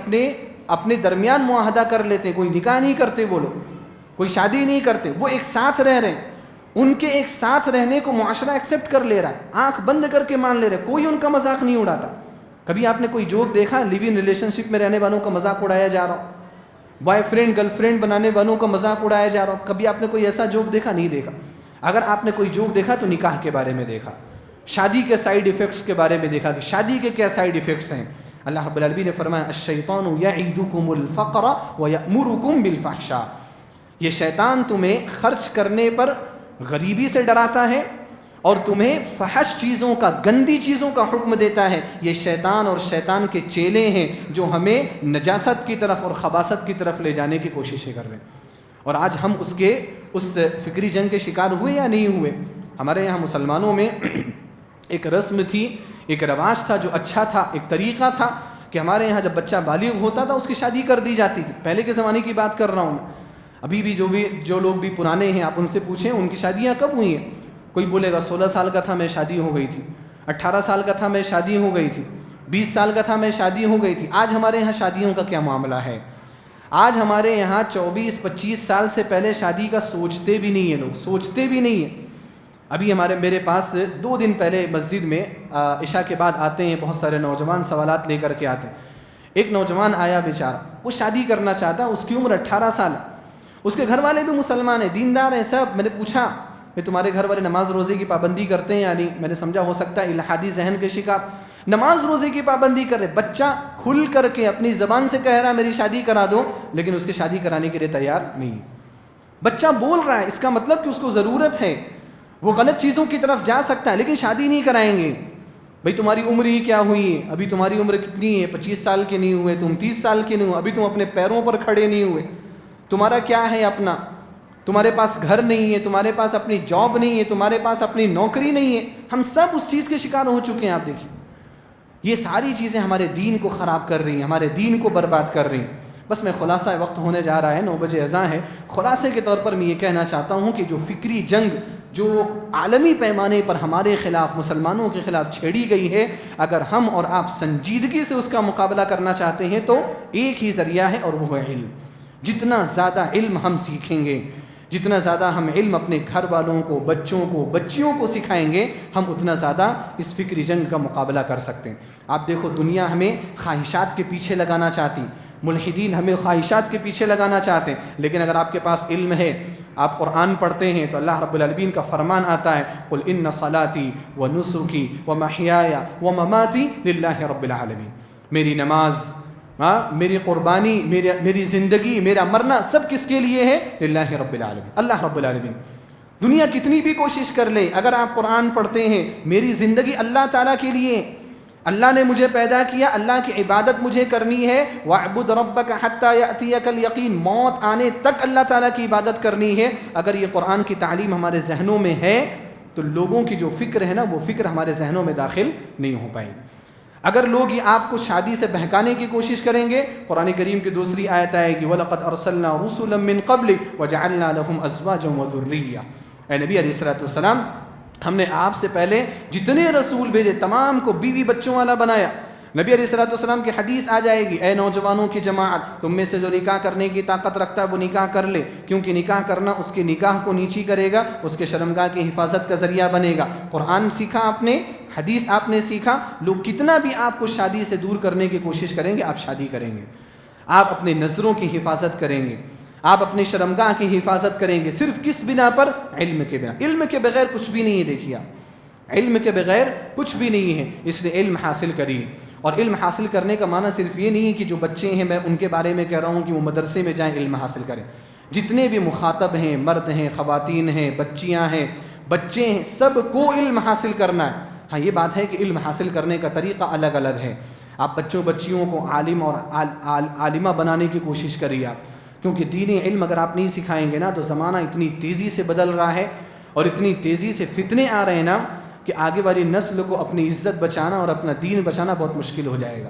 اپنے درمیان معاہدہ کر لیتے ہیں، کوئی نکاح نہیں کرتے، وہ لوگ کوئی شادی نہیں کرتے، وہ ایک ساتھ رہ رہے ہیں، ان کے ایک ساتھ رہنے کو معاشرہ ایکسیپٹ کر لے رہا ہے، آنکھ بند کر کے مان لے رہا ہے، کوئی ان کا مذاق نہیں اڑاتا۔ کبھی آپ نے کوئی جوک دیکھا لیو ان ریلیشن شپ میں رہنے والوں کا مذاق اڑایا جا رہا ہو، بوائے فرینڈ گرل فرینڈ بنانے والوں کا مذاق اڑایا جا رہا ہو؟ کبھی آپ نے کوئی ایسا جوک دیکھا؟ نہیں دیکھا۔ اگر آپ نے کوئی جوک دیکھا تو نکاح کے بارے میں دیکھا، شادی کے سائیڈ ایفیکٹس کے بارے میں دیکھا کہ شادی کے کیا سائیڈ ایفیکٹس ہیں۔ اللہ رب العالمین نے فرمایا الشیطان یعدکم الفقر ویأمرکم بالفحشاء، یہ شیطان تمہیں خرچ کرنے پر غریبی سے ڈراتا ہے اور تمہیں فحش چیزوں کا، گندی چیزوں کا حکم دیتا ہے۔ یہ شیطان اور شیطان کے چیلے ہیں جو ہمیں نجاست کی طرف اور خباثت کی طرف لے جانے کی کوششیں کر رہے ہیں۔ اور آج ہم اس فکری جنگ کے شکار ہوئے یا نہیں ہوئے؟ ہمارے یہاں مسلمانوں میں ایک رسم تھی، ایک رواج تھا جو اچھا تھا، ایک طریقہ تھا کہ ہمارے یہاں جب بچہ بالغ ہوتا تھا اس کی شادی کر دی جاتی تھی۔ پہلے کے زمانے کی بات کر رہا ہوں میں، ابھی بھی جو لوگ بھی پرانے ہیں آپ ان سے پوچھیں ان کی شادیاں کب ہوئی ہیں، کوئی بولے گا 16 سال کا تھا میں شادی ہو گئی تھی، 18 سال کا تھا میں شادی ہو گئی تھی، 20 سال کا تھا میں شادی ہو گئی تھی۔ آج ہمارے یہاں شادیوں کا کیا معاملہ ہے؟ آج ہمارے یہاں 24-25 سال سے پہلے شادی کا سوچتے بھی نہیں ہیں، لوگ سوچتے بھی نہیں ہیں۔ ابھی میرے پاس 2 دن پہلے مسجد میں عشاء کے بعد آتے ہیں بہت سارے نوجوان، سوالات لے کر کے آتے ہیں۔ ایک نوجوان آیا بیچارہ، وہ شادی کرنا چاہتا، اس کی عمر 18 سال ہے، اس کے گھر والے بھی مسلمان ہیں، دیندار ہیں سب۔ میں نے پوچھا کہ تمہارے گھر والے نماز روزے کی پابندی کرتے ہیں یا نہیں؟ میں نے سمجھا ہو سکتا ہے الحادی ذہن کے شکار، نماز روزے کی پابندی کر رہے، بچہ کھل کر کے اپنی زبان سے کہہ رہا میری شادی کرا دو، لیکن اس کی شادی کرانے کے لیے تیار نہیں۔ بچہ بول رہا ہے، اس کا مطلب کہ اس کو ضرورت ہے، وہ غلط چیزوں کی طرف جا سکتا ہے، لیکن شادی نہیں کرائیں گے۔ بھئی تمہاری عمر ہی کیا ہوئی ہے؟ ابھی تمہاری عمر کتنی ہے؟ 25 سال کے نہیں ہوئے، تم 30 سال کے نہیں ہوئے، ابھی تم اپنے پیروں پر کھڑے نہیں ہوئے، تمہارا کیا ہے اپنا؟ تمہارے پاس گھر نہیں ہے، تمہارے پاس اپنی جاب نہیں ہے، تمہارے پاس اپنی نوکری نہیں ہے۔ ہم سب اس چیز کے شکار ہو چکے ہیں۔ آپ دیکھیں یہ ساری چیزیں ہمارے دین کو خراب کر رہی ہیں، ہمارے دین کو برباد کر رہی ہیں۔ بس میں خلاصہ وقت ہونے جا رہا ہے، 9 بجے اذان ہے، خلاصے کے طور پر میں یہ کہنا چاہتا ہوں کہ جو فکری جنگ جو عالمی پیمانے پر ہمارے خلاف، مسلمانوں کے خلاف چھیڑی گئی ہے، اگر ہم اور آپ سنجیدگی سے اس کا مقابلہ کرنا چاہتے ہیں تو ایک ہی ذریعہ ہے اور وہ ہے علم۔ جتنا زیادہ علم ہم سیکھیں گے، جتنا زیادہ ہم علم اپنے گھر والوں کو، بچوں کو، بچیوں کو سکھائیں گے، ہم اتنا زیادہ اس فکری جنگ کا مقابلہ کر سکتے ہیں۔ آپ دیکھو دنیا ہمیں خواہشات کے پیچھے لگانا چاہتی، ملحدین ہمیں خواہشات کے پیچھے لگانا چاہتے ہیں، لیکن اگر آپ کے پاس علم ہے، آپ قرآن پڑھتے ہیں تو اللہ رب العالمین کا فرمان آتا ہے قل ان صلاتی و نسکی و محیایا و مماتی للہ رب العالمین، میری نماز، میری قربانی، میری زندگی، میرا مرنا سب کس کے لیے ہے؟ للہ رب العالمین، اللہ رب العالمین۔ دنیا کتنی بھی کوشش کر لے، اگر آپ قرآن پڑھتے ہیں میری زندگی اللہ تعالیٰ کے لیے، اللہ نے مجھے پیدا کیا، اللہ کی عبادت مجھے کرنی ہے، وَاعْبُدْ رَبَّكَ حَتَّى يَأْتِيَكَ الْيَقِينُ، موت آنے تک اللہ تعالیٰ کی عبادت کرنی ہے۔ اگر یہ قرآن کی تعلیم ہمارے ذہنوں میں ہے تو لوگوں کی جو فکر ہے نا وہ فکر ہمارے ذہنوں میں داخل نہیں ہو پائے۔ اگر لوگ یہ آپ کو شادی سے بہکانے کی کوشش کریں گے، قرآن کریم کی دوسری آیت آئے گی وَلَقَدْ أَرْسَلْنَا رُسُلًا مِّن قَبْلِكَ وَجَعَلْنَا لَهُمْ أَزْوَاجًا وَذُرِّيَّةً، اے نبی علیہ الصلوۃ والسلام، ہم نے آپ سے پہلے جتنے رسول بھیجے تمام کو بیوی بچوں والا بنایا۔ نبی علیہ الصلوۃ والسلام کی حدیث آ جائے گی، اے نوجوانوں کی جماعت، تم میں سے جو نکاح کرنے کی طاقت رکھتا ہے وہ نکاح کر لے، کیونکہ نکاح کرنا اس کے نکاح کو نیچی کرے گا، اس کے شرمگاہ کی حفاظت کا ذریعہ بنے گا۔ قرآن سیکھا آپ نے، حدیث آپ نے سیکھا، لوگ کتنا بھی آپ کو شادی سے دور کرنے کی کوشش کریں گے، آپ شادی کریں گے، آپ اپنے نظروں کی حفاظت کریں گے، آپ اپنے شرمگاہ کی حفاظت کریں گے، صرف کس بنا پر؟ علم کے بنا۔ علم کے بغیر کچھ بھی نہیں ہے، دیکھیے علم کے بغیر کچھ بھی نہیں ہے، اس لیے علم حاصل کریے۔ اور علم حاصل کرنے کا معنی صرف یہ نہیں کہ جو بچے ہیں میں ان کے بارے میں کہہ رہا ہوں کہ وہ مدرسے میں جائیں علم حاصل کریں، جتنے بھی مخاطب ہیں، مرد ہیں، خواتین ہیں، بچیاں ہیں، بچے ہیں، سب کو علم حاصل کرنا ہے۔ ہاں یہ بات ہے کہ علم حاصل کرنے کا طریقہ الگ الگ ہے۔ آپ بچیوں کو عالم اور عالمہ بنانے کی کوشش کریے آپ، کیونکہ دینی علم اگر آپ نہیں سکھائیں گے نا تو زمانہ اتنی تیزی سے بدل رہا ہے اور اتنی تیزی سے فتنے آ رہے ہیں نا کہ آگے والی نسل کو اپنی عزت بچانا اور اپنا دین بچانا بہت مشکل ہو جائے گا۔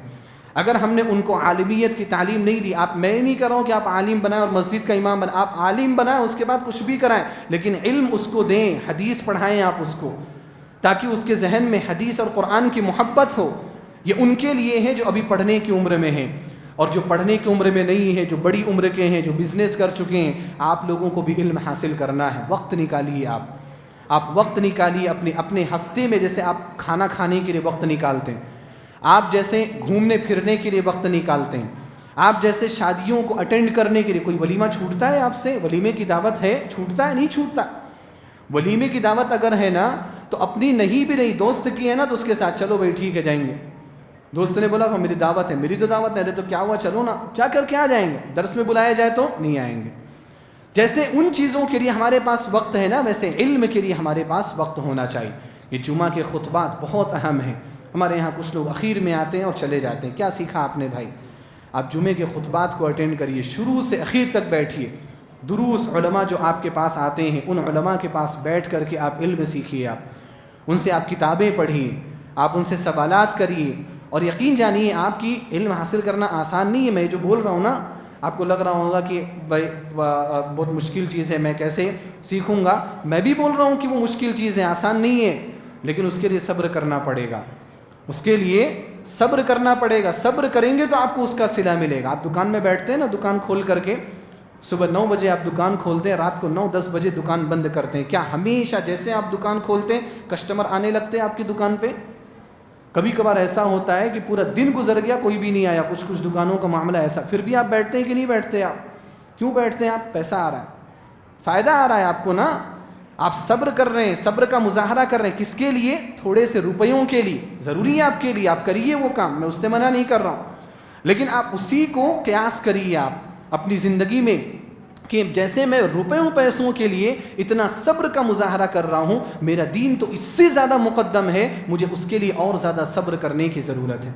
اگر ہم نے ان کو عالمیت کی تعلیم نہیں دی، میں نہیں کہہ رہا ہوں کہ آپ عالم بنائیں اور مسجد کا امام بنائیں، آپ عالم بنائیں، اس کے بعد کچھ بھی کرائیں، لیکن علم اس کو دیں، حدیث پڑھائیں آپ اس کو، تاکہ اس کے ذہن میں حدیث اور قرآن کی محبت ہو۔ یہ ان کے لیے ہے جو ابھی پڑھنے کی عمر میں ہیں، اور جو پڑھنے کی عمر میں نہیں ہے، جو بڑی عمر کے ہیں، جو بزنس کر چکے ہیں، آپ لوگوں کو بھی علم حاصل کرنا ہے۔ وقت نکالیے آپ وقت نکالیے اپنے ہفتے میں، جیسے آپ کھانا کھانے کے لیے وقت نکالتے ہیں، آپ جیسے گھومنے پھرنے کے لیے وقت نکالتے ہیں، آپ جیسے شادیوں کو اٹینڈ کرنے کے لیے، کوئی ولیمہ چھوٹتا ہے آپ سے؟ ولیمے کی دعوت ہے، چھوٹتا ہے؟ نہیں چھوٹتا۔ ولیمے کی دعوت اگر ہے نا تو اپنی نہیں بھی نہیں، دوست کی ہے نا تو اس کے ساتھ چلو بھائی ٹھیک ہے جائیں گے۔ دوست نے بولا میری دعوت ہے، میری تو دعوت ہے، تو کیا ہوا چلو نا، جا کر کیا جائیں گے؟ درس میں بلایا جائے تو نہیں آئیں گے۔ جیسے ان چیزوں کے لیے ہمارے پاس وقت ہے نا، ویسے علم کے لیے ہمارے پاس وقت ہونا چاہیے۔ یہ جمعہ کے خطبات بہت اہم ہیں۔ ہمارے یہاں کچھ لوگ اخیر میں آتے ہیں اور چلے جاتے ہیں، کیا سیکھا آپ نے بھائی؟ آپ جمعے کے خطبات کو اٹینڈ کریے، شروع سے اخیر تک بیٹھیے، دروس علماء جو آپ کے پاس آتے ہیں ان علماء کے پاس بیٹھ کر کے آپ علم سیکھیے، آپ ان سے آپ کتابیں پڑھیے، آپ ان سے سوالات کریے، اور یقین جانیے آپ کی علم حاصل کرنا آسان نہیں ہے۔ میں جو بول رہا ہوں نا آپ کو لگ رہا ہوگا کہ بھائی بہت مشکل چیز ہے، میں کیسے سیکھوں گا؟ میں بھی بول رہا ہوں کہ وہ مشکل چیز ہے، آسان نہیں ہے، لیکن اس کے لیے صبر کرنا پڑے گا، اس کے لیے صبر کرنا پڑے گا۔ صبر کریں گے تو آپ کو اس کا صلہ ملے گا۔ آپ دکان میں بیٹھتے ہیں نا، دکان کھول کر کے صبح 9 بجے آپ دکان کھولتے ہیں، رات کو 9-10 بجے دکان بند کرتے ہیں، کیا ہمیشہ جیسے آپ دکان کھولتے ہیں کسٹمر آنے لگتے ہیں آپ کی دکان پہ؟ کبھی کبھار ایسا ہوتا ہے کہ پورا دن گزر گیا کوئی بھی نہیں آیا، کچھ دکانوں کا معاملہ ایسا، پھر بھی آپ بیٹھتے ہیں کہ نہیں بیٹھتے؟ آپ کیوں بیٹھتے ہیں؟ آپ پیسہ آ رہا ہے، فائدہ آ رہا ہے آپ کو نا، آپ صبر کر رہے ہیں، صبر کا مظاہرہ کر رہے ہیں، کس کے لیے؟ تھوڑے سے روپیوں کے لیے، ضروری ہے آپ کے لیے، آپ کریے وہ کام، میں اس سے منع نہیں کر رہا ہوں، لیکن آپ اسی کو قیاس کریے آپ اپنی زندگی میں، کہ جیسے میں روپیوں پیسوں کے لیے اتنا صبر کا مظاہرہ کر رہا ہوں، میرا دین تو اس سے زیادہ مقدم ہے، مجھے اس کے لیے اور زیادہ صبر کرنے کی ضرورت ہے،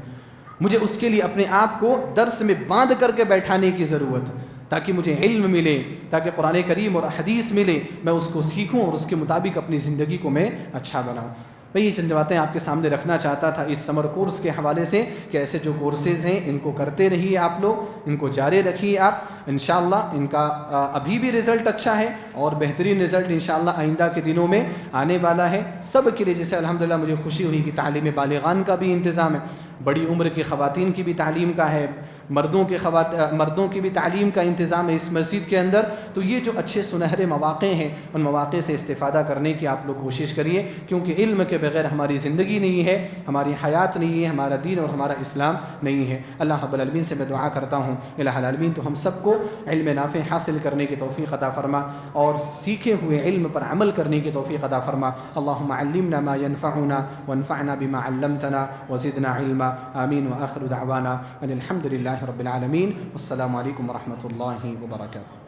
مجھے اس کے لیے اپنے آپ کو درس میں باندھ کر کے بیٹھانے کی ضرورت ہے، تاکہ مجھے علم ملے، تاکہ قرآن کریم اور حدیث ملے، میں اس کو سیکھوں اور اس کے مطابق اپنی زندگی کو میں اچھا بناؤں۔ میں یہ چند باتیں آپ کے سامنے رکھنا چاہتا تھا اس سمر کورس کے حوالے سے، کہ ایسے جو کورسز ہیں ان کو کرتے رہیے آپ لوگ، ان کو جاری رکھیے آپ، انشاءاللہ ان کا ابھی بھی رزلٹ اچھا ہے اور بہترین رزلٹ انشاءاللہ آئندہ کے دنوں میں آنے والا ہے سب کے لیے۔ جیسے الحمدللہ مجھے خوشی ہوئی کہ تعلیم بالغان کا بھی انتظام ہے، بڑی عمر کی خواتین کی بھی تعلیم کا ہے، مردوں کی بھی تعلیم کا انتظام ہے اس مسجد کے اندر۔ تو یہ جو اچھے سنہرے مواقع ہیں ان مواقع سے استفادہ کرنے کی آپ لوگ کوشش کریے، کیونکہ علم کے بغیر ہماری زندگی نہیں ہے، ہماری حیات نہیں ہے، ہمارا دین اور ہمارا اسلام نہیں ہے۔ اللہ رب العالمین سے میں دعا کرتا ہوں الہ العالمین تو ہم سب کو علم نافع حاصل کرنے کی توفیق عطا فرما اور سیکھے ہوئے علم پر عمل کرنے کی توفیق عطا فرما۔ اللہم علمنا ما ينفعنا وانفعنا بما علمتنا وزدنا علما، آمین۔ وآخر دعوانا ان الحمد للہ رب العالمین، والسلام علیکم ورحمۃ اللہ وبرکاتہ۔